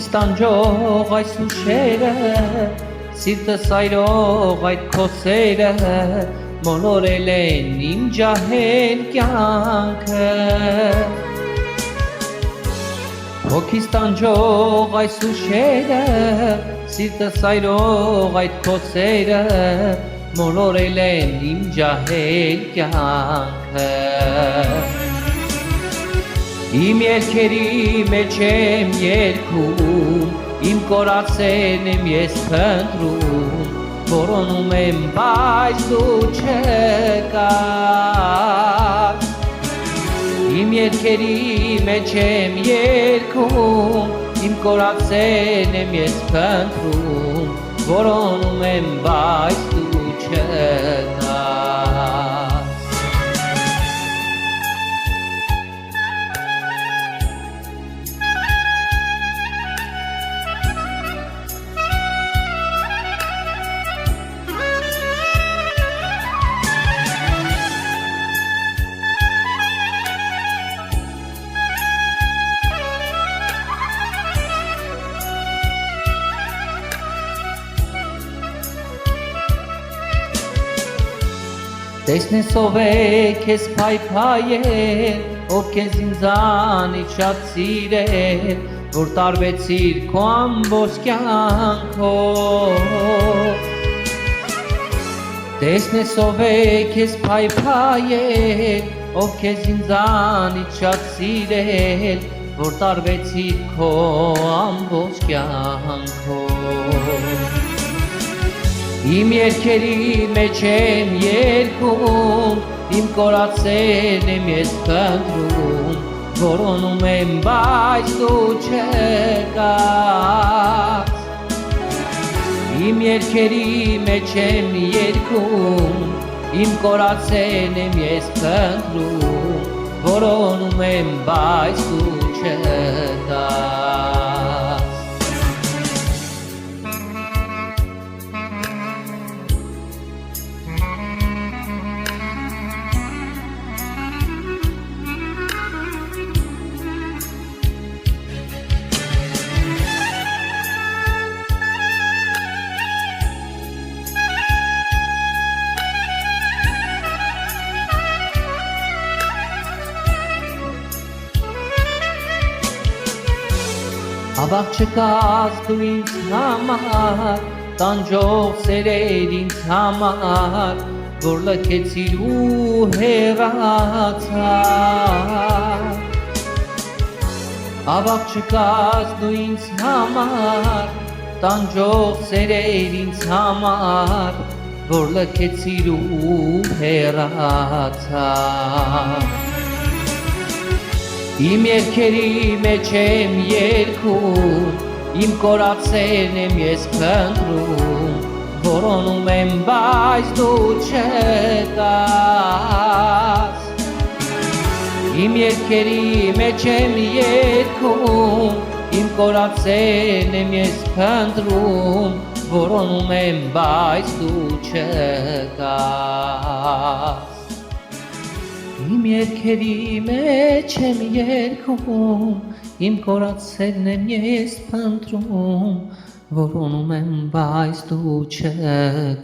Հոգիս տանջող այս ուշերը, սիրտս այրող այդ քո սերը, մոլորել են իմ ջահել կյանքը։ Հոգիս տանջող այս ուշերը, սիրտս այրող այդ քո սերը, մոլորել են իմ ջահել կյանքը։ Իմ երգերի մեջ եմ երգում, իմ կորացել եմ ես փնտրում, որոնում եմ, բայց դու չկար։ Իմ երգերի մեջ եմ երգում, իմ կորացել եմ ես փնտրում, որոնում եմ, բայց դու չկար։ Տեսնես ով է քեզ փայփայել, ով քեզ ինձանից շատ սիրել, որ տարվեցիր քո ամբողջ կյանքով։ Տեսնես ով է քեզ փայփայել, ով քեզ ինձանից շատ սիրել, որ տարվեցիր քո ամբողջ կյանքով։ Իմ երգերի մեջ եմ երգում, իմ կորացել եմ ես փնտրում, որոնում եմ, բայց դու չկար։ Իմ երգերի մեջ եմ երգում, իմ կորացել եմ ես փնտրում, որոնում եմ, բայց դու չկար։ Ավաղ չկաս դու ինձ համար, տանջող սերեր ինձ համար, որ լքեցիր ու հեռացար։ Ավաղ չկաս դու ինձ համար, տանջող սերեր ինձ համար, որ լքեցիր ու հեռացար։ Իմ երգերի մեջ եմ երգում, իմ կորացել եմ ես փնտրում, որոնում եմ, բայց դու չկաս։ Իմ երգերի մեջ եմ երգում, իմ կորացել եմ ես փնտրում, որոնում եմ, բայց դու չկաս։ Իմ երգերի մեջ եմ երգում, իմ կորացելն եմ ես փնտրում, որոնում եմ, բայց դու չկաս։